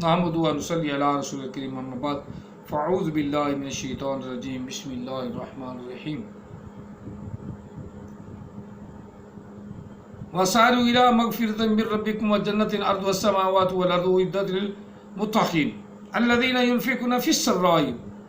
نحمدہ و نصلی علی رسول الکریم، اما بعد، فاعوذ باللہ من الشیطان الرجیم، بسم اللہ الرحمن الرحیم۔ وسارعوا الی مغفرۃ من ربکم وجنۃ عرضها السماوات والارض اعدت للمتقین الذین ينفقون فی السراء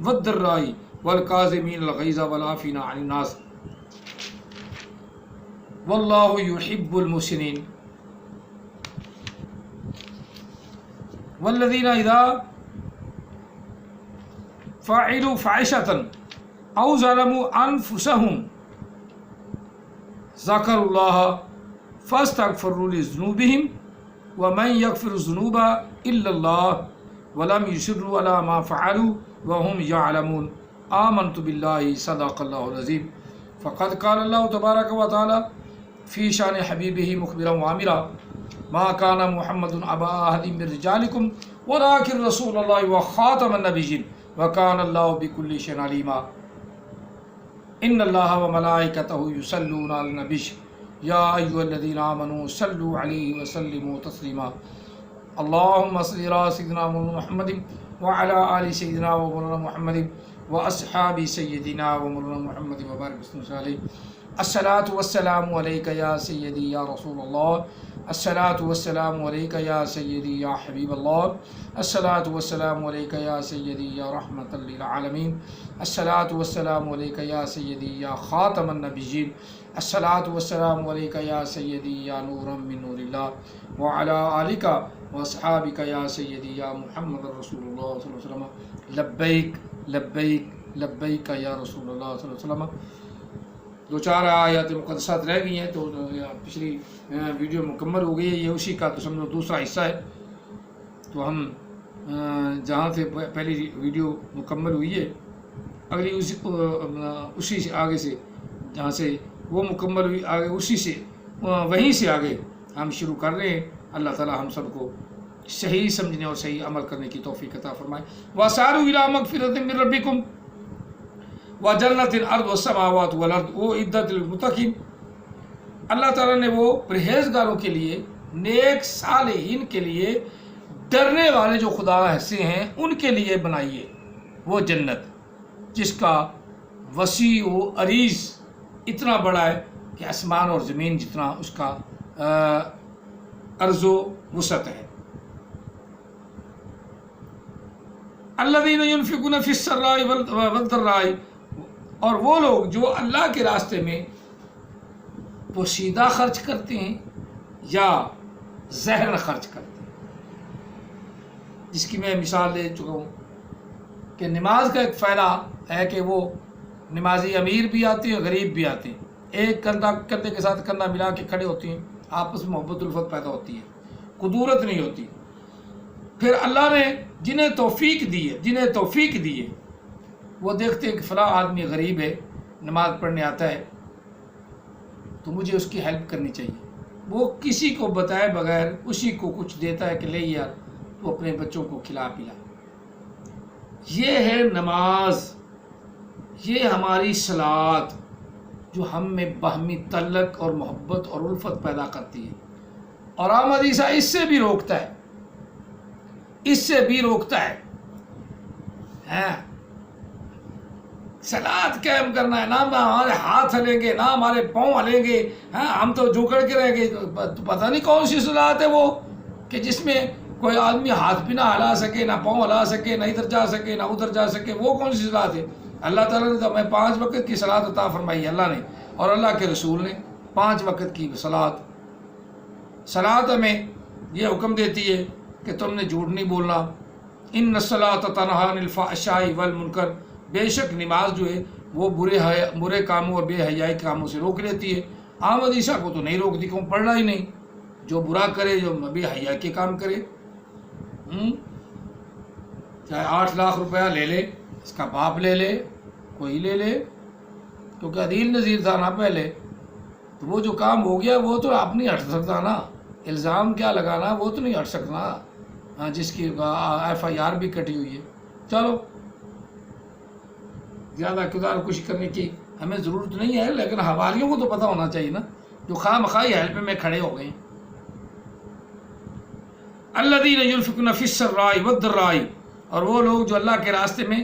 والضراء والکاظمین الغیظ والعافین عن الناس واللہ یحب المحسنین والذین اذا فعلوا فاحشة او ظلموا انفسهم ذکروا اللہ فاستغفروا لذنوبهم ومن يغفر الذنوب الا الله ولم يصروا على ما فعلوا وهم يعلمون آمنت بالله صدق الله العظيم فقد قال الله تبارك وتعالى في شان حبيبه مخبرا وامرا ما كان محمد ابا احد من رجالكم ولكن رسول الله وخاتم النبيين وكان الله بكل شيء عليما ان الله وملائكته يصلون على النبي يا ايها الذين امنوا صلوا عليه وسلموا تسليما اللهم صل على سيدنا محمد وعلى ال سيدنا ومولانا محمد واصحاب سيدنا ومولانا محمد وبارك وسلم عليه الصلاة والسلام عليك يا سيدي يا رسول الله الصلاة والسلام عليك يا سيدي يا حبيب الله الصلاة والسلام عليك يا سيدي يا رحمة للعالمين الصلاة والسلام عليك يا سيدي يا خاتم النبيين الصلاة والسلام عليك يا سيدي يا نورا من نور الله وعلى آلك واصحابك يا سيدي يا محمد رسول الله صلى الله عليه وسلم لبيك لبيك لبيك يا رسول الله صلى الله عليه وسلم۔ دو چار آیات مقدسات رہ گئی ہیں تو پچھلی ویڈیو مکمل ہو گئی ہے، یہ اسی کا تو سمجھو دوسرا حصہ ہے۔ تو ہم جہاں سے پہلی ویڈیو مکمل ہوئی ہے اگلی اسی سے آگے سے جہاں سے وہ مکمل ہوئی آگے اسی سے وہیں سے آگے ہم شروع کر رہے ہیں۔ اللہ تعالی ہم سب کو صحیح سمجھنے اور صحیح عمل کرنے کی توفیق عطا فرمائے۔ وَسَارِعُوا إِلَىٰ مَغْفِرَةٍ مِّن رَّبِّكُمْ وَجَنَّةٍ عَرْضُهَا السَّمَاوَاتُ وَالْأَرْضُ اعدت للمتقین۔ اللہ تعالیٰ نے وہ پرہیزگاروں کے لیے، نیک صالحین کے لیے، ڈرنے والے جو خدا سے ہیں ان کے لیے بنائی ہے وہ جنت، جس کا وسیع و عریض اتنا بڑا ہے کہ آسمان اور زمین جتنا اس کا عرض و وسعت ہے۔ الذین ينفقون فی السراء والضراء، اور وہ لوگ جو اللہ کے راستے میں پوشیدہ خرچ کرتے ہیں یا ظاہراً خرچ کرتے ہیں، جس کی میں مثال دے چکا ہوں کہ نماز کا ایک فائدہ ہے کہ وہ نمازی امیر بھی آتے ہیں، غریب بھی آتے ہیں، ایک کندھے کے ساتھ کندھا ملا کے کھڑے ہوتے ہیں، آپس میں محبت الفت پیدا ہوتی ہے، قدورت نہیں ہوتی۔ پھر اللہ نے جنہیں توفیق دی ہے وہ دیکھتے ہیں کہ فلاں آدمی غریب ہے، نماز پڑھنے آتا ہے تو مجھے اس کی ہیلپ کرنی چاہیے، وہ کسی کو بتائے بغیر اسی کو کچھ دیتا ہے کہ لے یار تو اپنے بچوں کو کھلا پلا۔ یہ ہے نماز، یہ ہماری صلات جو ہم میں باہمی تعلق اور محبت اور الفت پیدا کرتی ہے۔ اور احمد عیسیٰ اس سے بھی روکتا ہے، صلات قائم کرنا ہے، نہ ہمارے ہاتھ ہلیں گے نہ ہمارے پاؤں ہلیں گے، ہم تو جھکڑ کے رہیں گے۔ تو پتہ نہیں کون سی صلات ہے وہ کہ جس میں کوئی آدمی ہاتھ بھی نہ ہلا سکے، نہ پاؤں ہلا سکے، نہ ادھر جا سکے نہ ادھر جا سکے، وہ کون سی صلات ہے؟ اللہ تعالیٰ نے تو ہمیں 5 وقت کی صلات عطا فرمائی ہے، اللہ نے اور اللہ کے رسول نے 5 وقت کی صلات ہمیں یہ حکم دیتی ہے کہ تم نے جھوٹ نہیں بولنا۔ ان الصلاۃ تنہی عن الفحشاء والمنکر، بے شک نماز جو ہے وہ برے کاموں اور بے حیائی کاموں سے روک لیتی ہے۔ احمد عیسیٰ کو تو نہیں روکتی، کیوں؟ پڑھنا ہی نہیں، جو برا کرے، جو بے حیائی کے کام کرے، چاہے 8 لاکھ روپیہ لے لے، اس کا باپ لے لے، کوئی لے لے، کیونکہ عدیل نذیر تھا نا پہلے، تو وہ جو کام ہو گیا وہ تو آپ نہیں ہٹ سکتا نا، الزام کیا لگانا وہ تو نہیں ہٹ سکتا، جس کی FIR بھی کٹی ہوئی ہے۔ چلو زیادہ کردار کشی کرنے کی ہمیں ضرورت نہیں ہے، لیکن حوالیوں کو تو پتہ ہونا چاہیے نا، جو خواہ مخواہ ہیلپ میں کھڑے ہو گئے۔ الذین ينفقون فی السراء والضراء، اور وہ لوگ جو اللہ کے راستے میں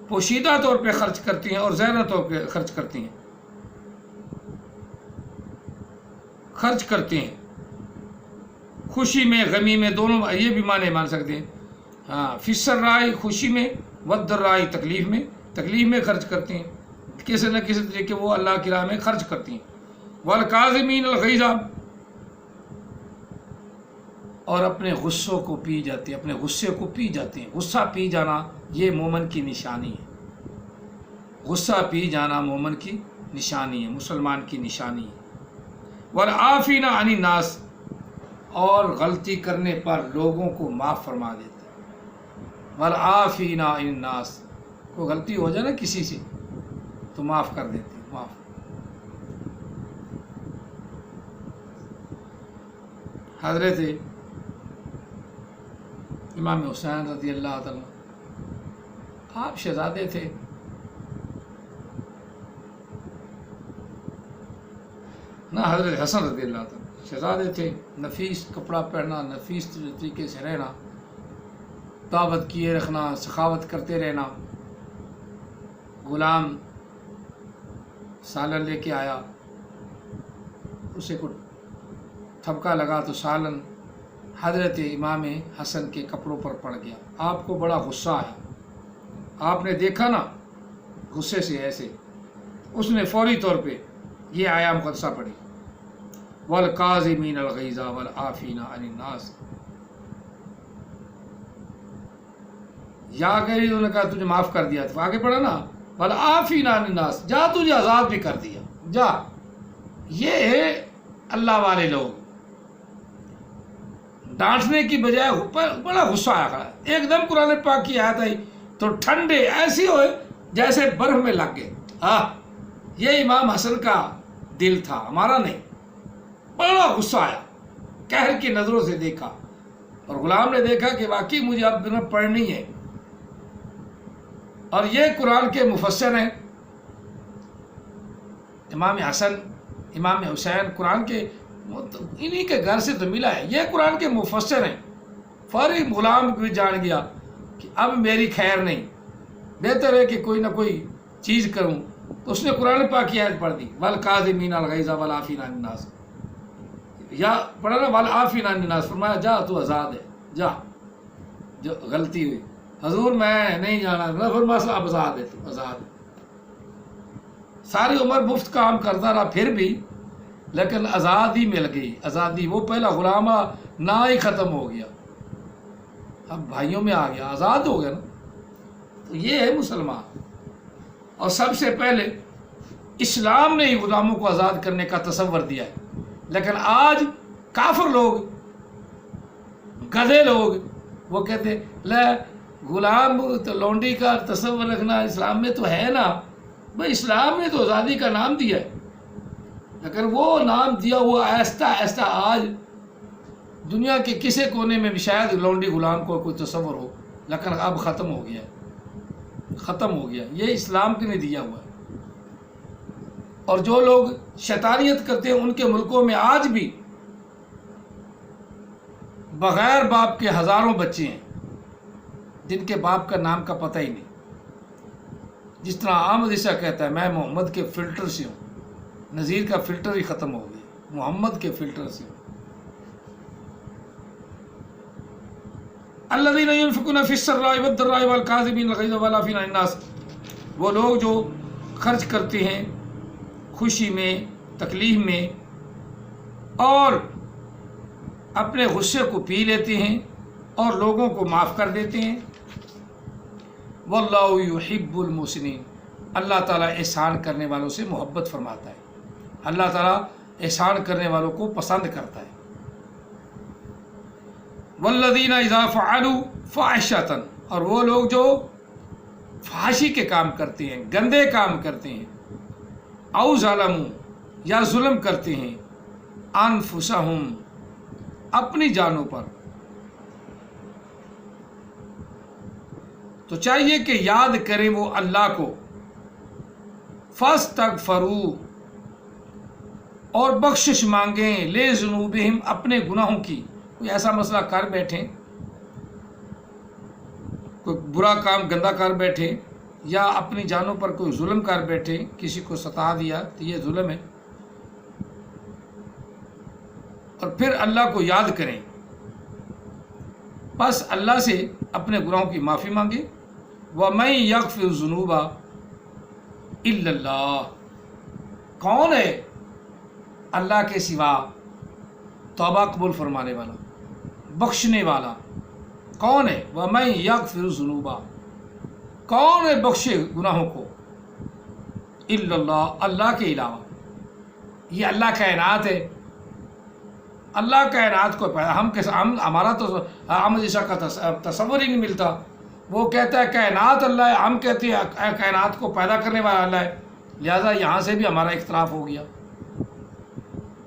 پوشیدہ طور پہ خرچ کرتی ہیں اور ظاہرہ طور پہ خرچ کرتی ہیں، خوشی میں غمی میں، دونوں یہ بھی معنی مان سکتے ہیں. ہاں، فی السراء خوشی میں، والضراء تکلیف میں خرچ کرتے ہیں، کسی نہ کسی طریقے وہ اللہ کی راہ میں خرچ کرتی ہیں. والکاظمین الغیظ، اور اپنے غصوں کو پی جاتے ہیں، اپنے غصے کو پی جاتے ہیں. غصہ پی جانا یہ مومن کی نشانی ہے. غصہ پی جانا مومن کی نشانی ہے، مسلمان کی نشانی ہے. والعافین عن الناس، اور غلطی کرنے پر لوگوں کو معاف فرما دیتے ہیں. والعافین عن الناس، کوئی غلطی ہو جائے نا کسی سے تو معاف کر دیتے ہیں، معاف. حضرت امام حسین رضی اللہ تعالیٰ، آپ شہزادے تھے، نہ حضرت حسن رضی اللہ تعالیٰ شہزادے تھے. نفیس کپڑا پہننا، نفیس طریقے سے رہنا، دعوت کیے رکھنا، سخاوت کرتے رہنا. غلام سالن لے کے آیا، اسے کو تھپکا لگا تو سالن حضرت امام حسن کے کپڑوں پر پڑ گیا. آپ کو بڑا غصہ آیا، آپ نے دیکھا نا غصے سے ایسے، اس نے فوری طور پہ یہ آیا مقدسہ پڑھی، والکاظمین الغیظ والعافین عن الناس. یا اگر انہوں نے کہا تجھے معاف کر دیا تو آگے پڑھا نا والعافین عن الناس، جا تجھے آزاد بھی کر دیا، جا. یہ ہے اللہ والے لوگ. ڈانٹنے کی بجائے بڑا غصہ آیا. ایک دم قرآن پاک کی آیت آئی تو ٹھنڈے ایسی ہوئے جیسے برف میں لگ گئے. یہ امام حسن کا دل تھا، ہمارا نہیں. بڑا غصہ آیا، قہر کی نظروں سے دیکھا، اور غلام نے دیکھا کہ واقعی مجھے اب بنا پڑھنی ہے. اور یہ قرآن کے مفسر ہیں امام حسن، امام حسین، قرآن کے انہی کے گھر سے تو ملا ہے. یہ قرآن کے مفسر ہیں. فوری غلام بھی جان گیا کہ اب میری خیر نہیں، بہتر ہے کہ کوئی نہ کوئی چیز کروں. تو اس نے قرآن پاک کی آیت پڑھ دی، والکاظمین الغیظ والعافین عن الناس. یا پڑھا نا والعافین عن الناس، فرمایا جا تو آزاد ہے، جا. جو غلطی ہوئی حضور میں نہیں جانا، نہ فرمایا اب آزاد ہے، تو آزاد ہے. ساری عمر مفت کام کرتا رہا پھر بھی، لیکن آزادی مل گئی. آزادی، وہ پہلا غلام نہ ہی ختم ہو گیا، اب بھائیوں میں آ گیا، آزاد ہو گیا نا. تو یہ ہے مسلمان. اور سب سے پہلے اسلام نے ہی غلاموں کو آزاد کرنے کا تصور دیا ہے. لیکن آج کافر لوگ، گدھے لوگ، وہ کہتے ہیں لے غلام تو لونڈی کا تصور رکھنا اسلام میں تو ہے نا. بھائی اسلام نے تو آزادی کا نام دیا ہے، لیکن وہ نام دیا وہ آہستہ آہستہ آج دنیا کے کسی کونے میں بھی شاید لونڈی غلام کو کوئی تصور ہو، لیکن اب ختم ہو گیا ہے، ختم ہو گیا. یہ اسلام کے نے دیا ہوا ہے. اور جو لوگ شیطانیت کرتے ہیں ان کے ملکوں میں آج بھی بغیر باپ کے ہزاروں بچے ہیں جن کے باپ کا نام کا پتہ ہی نہیں. جس طرح احمد عیسیٰ کہتا ہے میں محمد کے فلٹر سے ہوں، نذیر کا فلٹر ہی ختم ہو گیا، محمد کے فلٹر سے ہوں. الذین ينفقون فی السراء والضراء والکاظمین الغیظ والعافین عن الناس، وہ لوگ جو خرچ کرتے ہیں خوشی میں، تکلیف میں، اور اپنے غصے کو پی لیتے ہیں اور لوگوں کو معاف کر دیتے ہیں. واللہ یحب المحسنین، اللہ تعالیٰ احسان کرنے والوں سے محبت فرماتا ہے. اللہ تعالیٰ احسان کرنے والوں کو پسند کرتا ہے. والذین اذا فعلوا فاحشۃ، اور وہ لوگ جو فحاشی کے کام کرتے ہیں، گندے کام کرتے ہیں، او ظلموا، یا ظلم کرتے ہیں، انفسہم، اپنی جانوں پر، تو چاہیے کہ یاد کریں وہ اللہ کو. فاستغفروا، اور بخشش مانگیں، لذنوبہم، اپنے گناہوں کی. کوئی ایسا مسئلہ کر بیٹھیں کوئی برا کام گندا کر بیٹھے یا اپنی جانوں پر کوئی ظلم کر بیٹھے، کسی کو ستا دیا تو یہ ظلم ہے، اور پھر اللہ کو یاد کریں، بس اللہ سے اپنے گناہوں کی معافی مانگے۔ وَمَن يَغْفِرُ الذُّنُوبَ إِلَّا اللَّهُ، کون ہے اللہ کے سوا توبہ قبول فرمانے والا، بخشنے والا؟ کون ہے؟ وَمَن يَغْفِرُ الذُّنُوبَ، کون ہے بخشے گناہوں کو؟ إِلَّا اللَّهُ، اللہ کے علاوہ۔ یہ اللہ کائنات ہے، اللہ کائنات کو پیدا، ہمارا تو احمد عیسیٰ کا تصور ہی نہیں ملتا۔ وہ کہتا ہے کائنات اللہ ہے، ہم کہتے ہیں کائنات کو پیدا کرنے والا اللہ ہے، لہذا یہاں سے بھی ہمارا اختلاف ہو گیا۔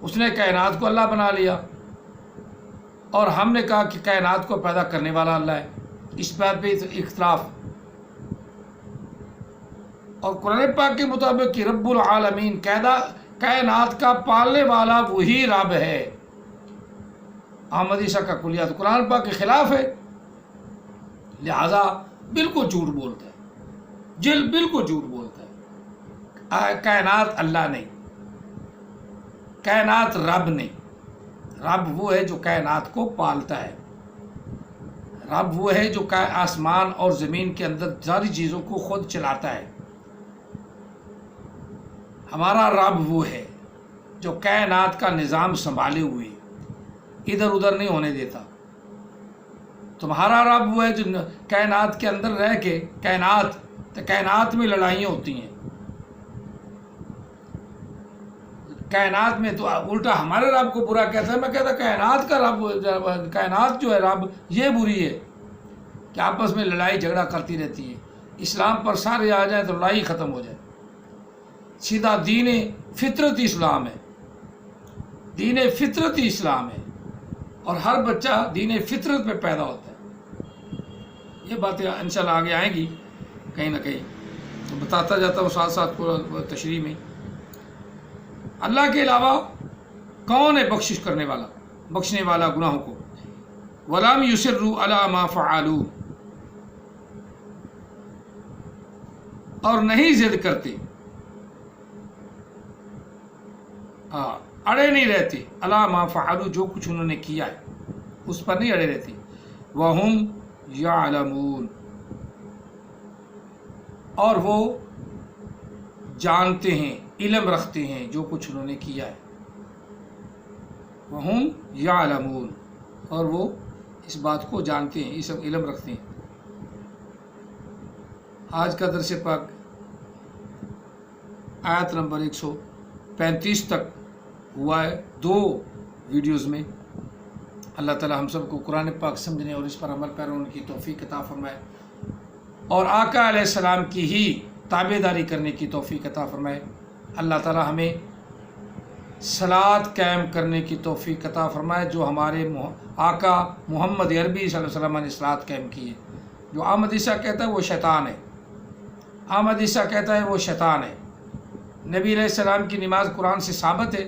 اس نے کائنات کو اللہ بنا لیا اور ہم نے کہا کہ کائنات کو پیدا کرنے والا اللہ ہے، اس بات پہ اختلاف۔ اور قرآن پاک کے مطابق کہ رب العالمین، کائنات کا پالنے والا وہی رب ہے۔ احمد عیسیٰ کا کلیات قرآن پاک کے خلاف ہے، لہذا بالکل جھوٹ بولتا ہے، بالکل جھوٹ بولتا ہے۔ کائنات اللہ نہیں، کائنات رب نہیں، رب وہ ہے جو کائنات کو پالتا ہے، رب وہ ہے جو آسمان اور زمین کے اندر ساری چیزوں کو خود چلاتا ہے۔ ہمارا رب وہ ہے جو کائنات کا نظام سنبھالے ہوئے ادھر ادھر نہیں ہونے دیتا۔ تمہارا رب وہ ہے جو کائنات کے اندر رہ کے کائنات میں لڑائیاں ہوتی ہیں، کائنات میں تو الٹا ہمارے رب کو برا کہتا ہے۔ میں کہتا کائنات کا رب، کائنات جو ہے رب یہ بری ہے کہ آپس میں لڑائی جھگڑا کرتی رہتی ہے۔ اسلام پر سارے آ جائیں تو لڑائی ختم ہو جائے۔ سیدھا دین فطرت اسلام ہے، دین فطرت اسلام ہے، اور ہر بچہ دین فطرت میں پیدا ہوتا ہے۔ یہ باتیں انشاءاللہ آگے آئیں گی کہیں نہ کہیں، تو بتاتا جاتا ہوں ساتھ ساتھ پورا تشریح میں۔ اللہ کے علاوہ کون ہے بخشش کرنے والا، بخشنے والا گناہوں کو؟ وَلَمْ يُصِرُّوا عَلَىٰ مَا فَعَلُوا، اور نہیں ضد کرتے، اڑے نہیں رہتے، عَلَىٰ مَا فَعَلُوا، جو کچھ انہوں نے کیا ہے اس پر نہیں اڑے رہتے۔ وَهُمْ يَعْلَمُونَ، اور وہ جانتے ہیں، علم رکھتے ہیں جو کچھ انہوں نے کیا ہے۔ وَهُمْ يَعْلَمُونَ، اور وہ اس بات کو جانتے ہیں، یہ سب علم رکھتے ہیں۔ آج کا درس پاک آیت نمبر 135 تک ہوا ہے، 2 ویڈیوز میں۔ اللہ تعالی ہم سب کو قرآن پاک سمجھنے اور اس پر عمل پیرا ہونے کی توفیق عطا فرمائے، اور آقا علیہ السلام کی ہی تابعداری کرنے کی توفیق عطا فرمائے۔ اللہ تعالی ہمیں صلاۃ قائم کرنے کی توفیق عطا فرمائے، جو ہمارے آقا محمد عربی صلی اللہ علیہ وسلم نے صلاۃ قائم کی ہے۔ جو احمد عیسیٰ کہتا ہے وہ شیطان ہے، احمد عیسیٰ کہتا ہے وہ شیطان ہے۔ نبی علیہ السلام کی نماز قرآن سے ثابت ہے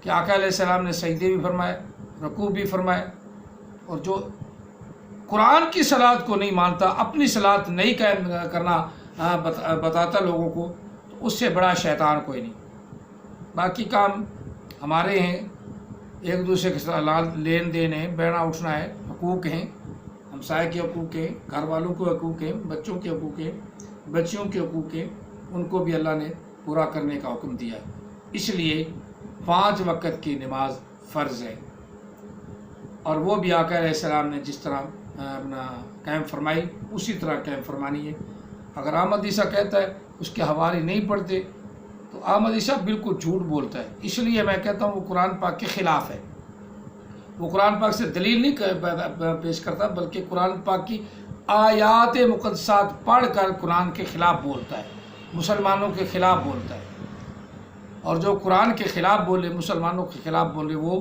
کہ آقا علیہ السلام نے سجدے بھی فرمائے، رکوع بھی فرمائے، اور جو قرآن کی صلاۃ کو نہیں مانتا، اپنی صلاۃ نہیں قائم کرنا بتاتا لوگوں کو، تو اس سے بڑا شیطان کوئی نہیں۔ باقی کام ہمارے ہیں، ایک دوسرے کے ساتھ لین دین ہے، بیٹھنا اٹھنا ہے، حقوق ہیں، ہمسائے کے حقوق ہیں، گھر والوں کے حقوق ہیں، بچوں کے حقوق ہیں، بچیوں کے حقوق ہیں، ان کو بھی اللہ نے پورا کرنے کا حکم دیا ہے۔ اس لیے 5 وقت کی نماز فرض ہے، اور وہ بھی آقا علیہ السلام نے جس طرح اپنا قائم فرمائی اسی طرح قائم فرمانی ہے۔ اگر احمد عیسیٰ کہتا ہے اس کے حوالے نہیں پڑھتے تو احمد عیسیٰ بالکل جھوٹ بولتا ہے۔ اس لیے میں کہتا ہوں وہ قرآن پاک کے خلاف ہے، وہ قرآن پاک سے دلیل نہیں پیش کرتا، بلکہ قرآن پاک کی آیات مقدسات پڑھ کر قرآن کے خلاف بولتا ہے، مسلمانوں کے خلاف بولتا ہے۔ اور جو قرآن کے خلاف بولے، مسلمانوں کے خلاف بولے، وہ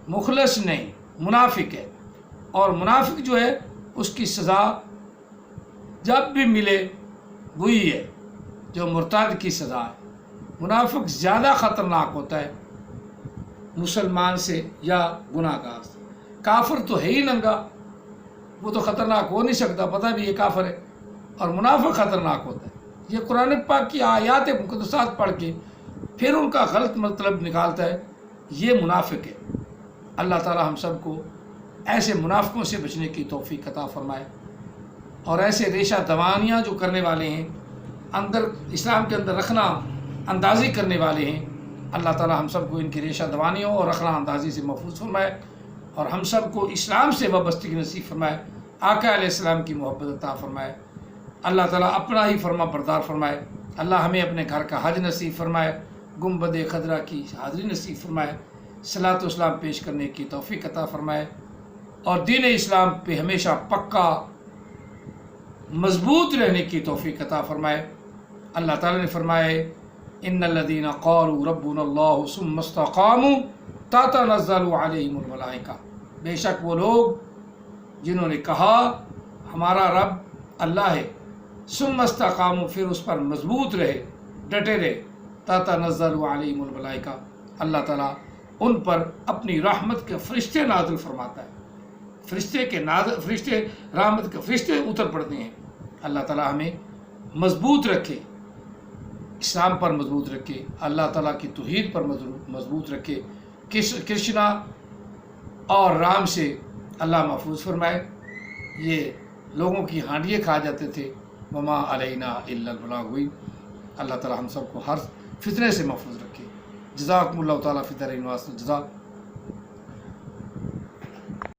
مخلص نہیں، منافق ہے۔ اور منافق جو ہے اس کی سزا جب بھی ملے وہی ہے جو مرتد کی سزا ہے۔ منافق زیادہ خطرناک ہوتا ہے مسلمان سے یا گناہ گار سے۔ کافر تو ہے ہی ننگا، وہ تو خطرناک ہو نہیں سکتا، پتہ بھی یہ کافر ہے، اور منافق خطرناک ہوتا ہے۔ یہ قرآن پاک کی آیات مقدسات پڑھ کے پھر ان کا غلط مطلب نکالتا ہے، یہ منافق ہے۔ اللہ تعالی ہم سب کو ایسے منافقوں سے بچنے کی توفیق عطا فرمائے، اور ایسے ریشہ دوانیاں جو کرنے والے ہیں، اندر اسلام کے اندر رکھنا اندازی کرنے والے ہیں، اللہ تعالی ہم سب کو ان کی ریشہ دوانیوں اور رکھنا اندازی سے محفوظ فرمائے، اور ہم سب کو اسلام سے وابستگی نصیب فرمائے، آقا علیہ السلام کی محبت عطا فرمائے، اللہ تعالیٰ اپنا ہی فرما بردار فرمائے، اللہ ہمیں اپنے گھر کا حج نصیب فرمائے، گنبد خضرا کی حاضری نصیب فرمائے، صلاۃ و اسلام پیش کرنے کی توفیق عطا فرمائے، اور دین اسلام پہ ہمیشہ پکا مضبوط رہنے کی توفیق عطا فرمائے۔ اللہ تعالیٰ نے فرمائے ان الذین قالوا ربنا اللہ ثم استقاموا تتنزل علیہم الملائکہ، بے شک وہ لوگ جنہوں نے کہا ہمارا رب اللہ ہے، ثم استقاموا پھر اس پر مضبوط رہے، ڈٹے رہے، تتنزل علیہم الملائکہ، اللہ تعالیٰ ان پر اپنی رحمت کے فرشتے نازل فرماتا ہے، فرشتے رحمت کے فرشتے اتر پڑتے ہیں۔ اللہ تعالیٰ ہمیں مضبوط رکھے، اسلام پر مضبوط رکھے، اللہ تعالیٰ کی توحید پر مضبوط رکھے، کرشنا اور رام سے اللہ محفوظ فرمائے۔ یہ لوگوں کی ہانڈیاں کھا جاتے تھے، وما علینا الا البلاغ ہوئی۔ اللہ تعالیٰ ہم سب کو ہر فتنے سے محفوظ رکھے۔ جزاکم اللہ تعالیٰ فی الدارین واسع الجزا۔